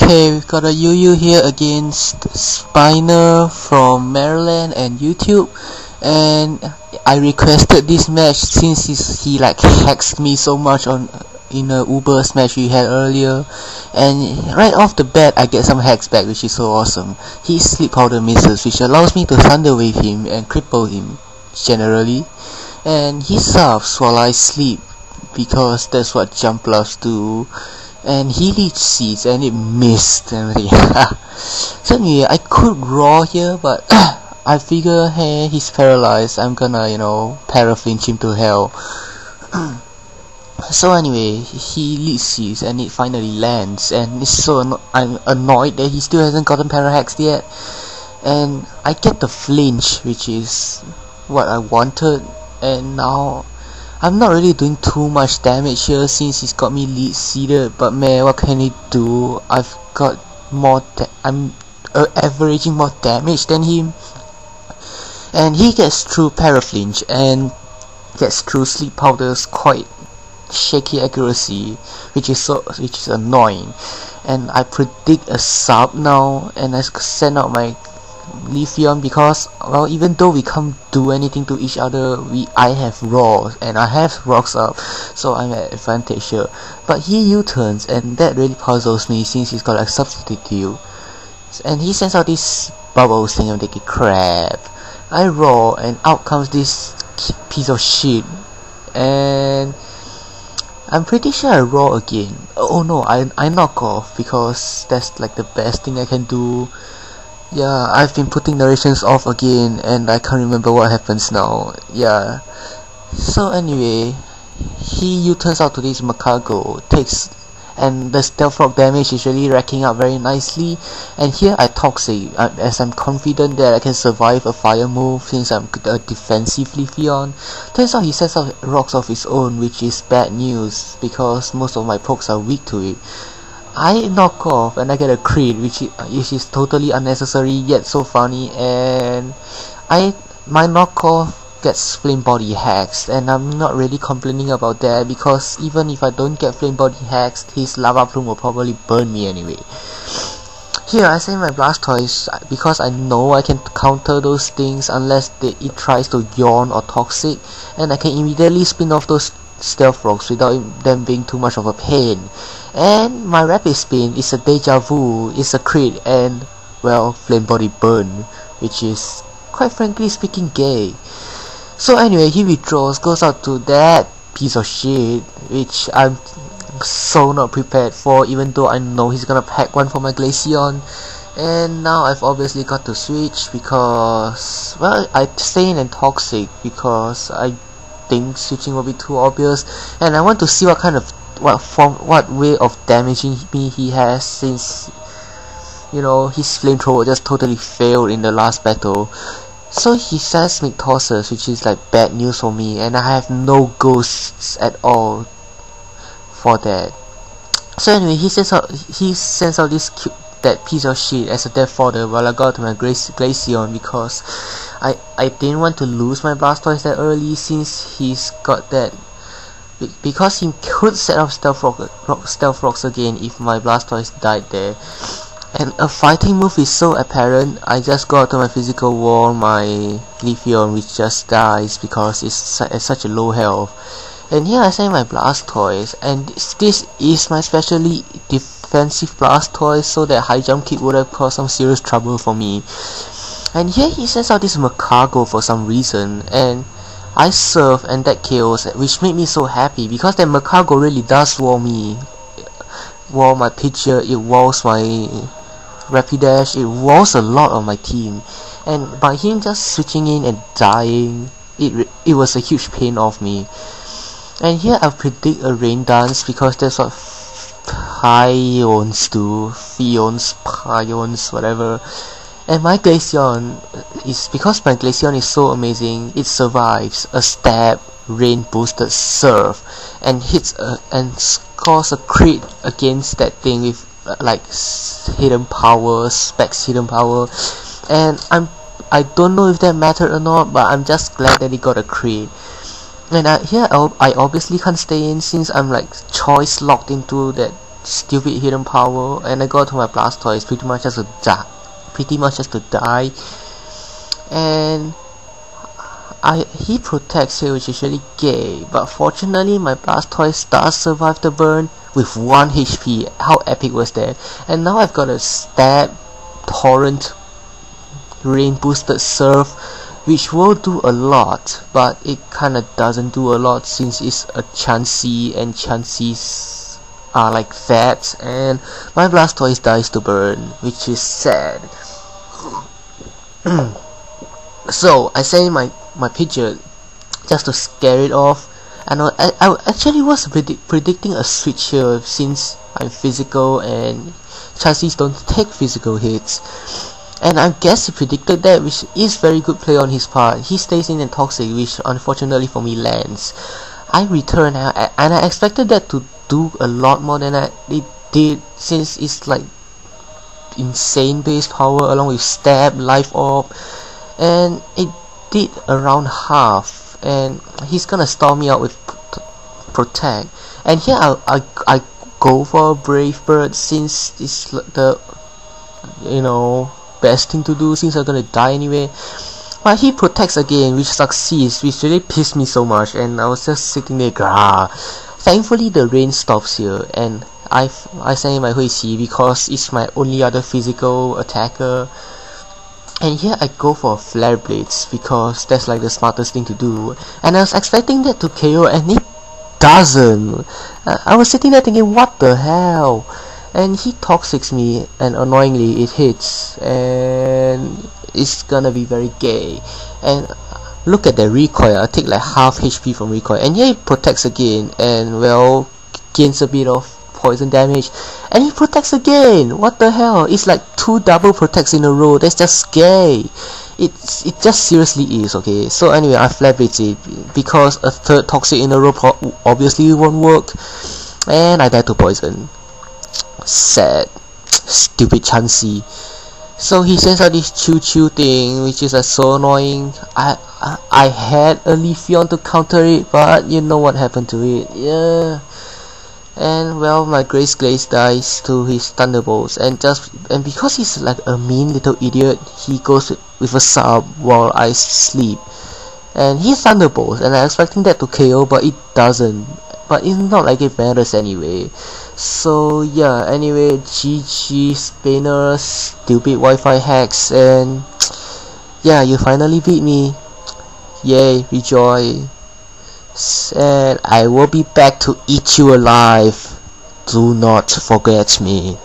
Hey, we've got a UU here against spiNR from Maryland and YouTube, and I requested this match since he like hacks me so much in a Uber's match we had earlier, and right off the bat I get some hacks back, which is so awesome. He sleep powder misses, which allows me to thunder wave him and cripple him generally, and he surfs while I sleep because that's what jump loves do. And he leech seeds and it missed and everything. So anyway, I could raw here, but I figure, hey, he's paralyzed, I'm gonna, paraflinch him to hell. So anyway, he leech seeds and it finally lands, and it's so I'm annoyed that he still hasn't gotten parahaxed yet. And I get the flinch, which is what I wanted, and now I'm not really doing too much damage here since he's got me lead seeded, but man, what can he do? I've got more I'm averaging more damage than him, and he gets through paraflinch and gets through sleep powder's quite shaky accuracy, which is annoying. And I predict a sub now, and I send out my Lithium because, well, even though we can't do anything to each other, I have raw and I have rocks up, so I'm at advantage here. But he U-turns, and that really puzzles me since he's got like substitute, and he sends out this bubbles thing. I'm thinking, crap. I raw, and out comes this piece of shit, and I'm pretty sure I raw again. Oh no, I knock off because that's like the best thing I can do. Yeah, I've been putting narrations off again and I can't remember what happens now. Yeah. So anyway, he U-turns out to this Macago, and the stealth rock damage is really racking up very nicely. And here I toxic, as I'm confident that I can survive a fire move since I'm a defensive Lithion. Turns out he sets out rocks of his own, which is bad news because most of my pokes are weak to it. I knock off and I get a crit, which is totally unnecessary yet so funny, and my knockoff gets flame body hacks, and I'm not really complaining about that because even if I don't get flame body hacks, his lava plume will probably burn me anyway. Here I send my Blastoise because I know I can counter those things unless it tries to yawn or toxic, and I can immediately spin off those stealth rocks without them being too much of a pain. And my rapid spin is a deja vu, it's a crit, and well, flame body burn, which is quite frankly speaking gay. So anyway, he withdraws, goes out to that piece of shit, which I'm so not prepared for, even though I know he's gonna pack one for my Glaceon. And now I've obviously got to switch because, well, I stay in and toxic because I think switching will be too obvious, and I want to see what way of damaging me he has, since his flamethrower just totally failed in the last battle. So he seismic tosses, which is like bad news for me, and I have no ghosts at all for that. So anyway, he sends out that piece of shit as a death fodder while I got to my Glaceon because I didn't want to lose my Blastoise that early since he's got that, because he could set up stealth rocks again if my Blastoise died there. And a fighting move is so apparent, I just go out to my physical wall, my Lithium, which just dies because it's at such a low health. And here I send my Blastoise, and this is my specially defensive Blastoise, so that high jump kick would have caused some serious trouble for me. And here he sends out this Macago for some reason, and I surf and that KOs, which made me so happy because that Macago really does wall my picture, it walls my Rapidash, it walls a lot of my team, and by him just switching in and dying, it was a huge pain off me. And here I predict a rain dance because that's what Pions do, Pions, whatever. And my Glaceon because my Glaceon is so amazing, it survives a stab, rain boosted surf, and and scores a crit against that thing with like hidden power, Specs hidden power. And I don't know if that mattered or not, but I'm just glad that it got a crit. And here I obviously can't stay in since I'm like choice locked into that stupid hidden power, and I got to my Blastoise pretty much just to die. And he protects here, which is really gay, but fortunately my Blastoise does survive the burn with 1 HP. How epic was that? And now I've got a stab, torrent, rain boosted surf, which will do a lot, but it kinda doesn't do a lot since it's a Chansey, and Chanseys are like that, and my Blastoise dies to burn, which is sad. So I sent my Pidgeot just to scare it off, and I actually was predicting a switch here since I'm physical and Chanseys don't take physical hits. And I guess he predicted that, which is very good play on his part. He stays in and Toxic, which unfortunately for me lands. I return, and I expected that to do a lot more than it did, since it's like insane base power along with stab, life orb, and it did around half. And he's gonna stall me out with protect. And here I go for a Brave Bird, since it's the best thing to do, since I'm gonna die anyway. But he protects again, which succeeds, which really pissed me so much, and I was just sitting there, grah. Thankfully the rain stops here, and I send in my Hui Qi because it's my only other physical attacker. And here I go for Flare Blades because that's like the smartest thing to do, and I was expecting that to KO, and it doesn't. I was sitting there thinking, what the hell? And he Toxics me, and annoyingly it hits, and it's gonna be very gay. And look at the recoil, I take like half HP from recoil, and here he protects again, and well, gains a bit of poison damage, and he protects again. What the hell? It's like 2 double protects in a row. That's just gay. It just seriously is. Okay, so anyway, I Flare Blades it because a 3rd Toxic in a row obviously won't work, and I die to poison. Sad, stupid Chansey. So he sends out this choo thing, which is so annoying. I had a Leafeon to counter it, but you know what happened to it. Yeah. And well, my Grace Glaze dies to his Thunderbolts, and because he's like a mean little idiot, he goes with a sub while I sleep, and he Thunderbolts, and I'm expecting that to KO, but it doesn't. But it's not like it matters anyway. So yeah, anyway, GG spiNR, stupid Wi-Fi hacks, and yeah, you finally beat me. Yay, rejoice. And I will be back to eat you alive. Do not forget me.